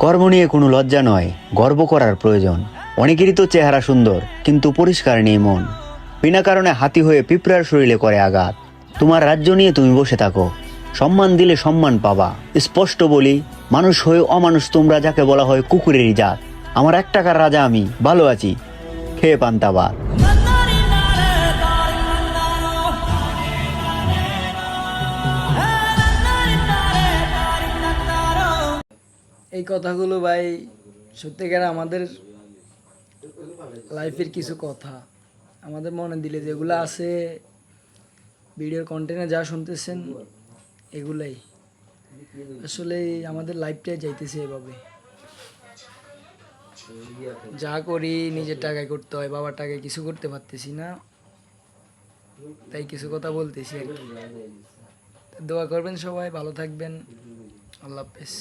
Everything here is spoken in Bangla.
কর্ম নিয়ে কোনো লজ্জা নয়, গর্ব করার প্রয়োজন। অনেকেরই তো চেহারা সুন্দর, কিন্তু পরিষ্কার নেই মন। বিনা কারণে হাতি হয়ে পিঁপড়ার শরীরে করে আঘাত। তোমার রাজ্য নিয়ে তুমি বসে থাকো, সম্মান দিলে সম্মান পাবা। স্পষ্ট বলি, মানুষ হয়ে অমানুষ তোমরা, যাকে বলা হয় কুকুরেরই জাত। আমার 1 টাকার রাজা আমি, ভালো আছি, খেয়ে পান্তা ভাত। এই কথাগুলো ভাই সত্যিকার আমাদের লাইফের কিছু কথা আমাদের মনে দিলে যেগুলো আছে ভিডিওর কন্টেন্টে যা শুনতেছেন এগুলাই আসলে আমাদের লাইফটাই যাইতেছে এভাবে। যা করি নিজের টাকায় করতে হয়, বাবার টাকায় কিছু করতে পারতেছি না, তাই কিছু কথা বলতেছি আর কি। দোয়া করবেন সবাই, ভালো থাকবেন, আল্লাহ হাফেজ।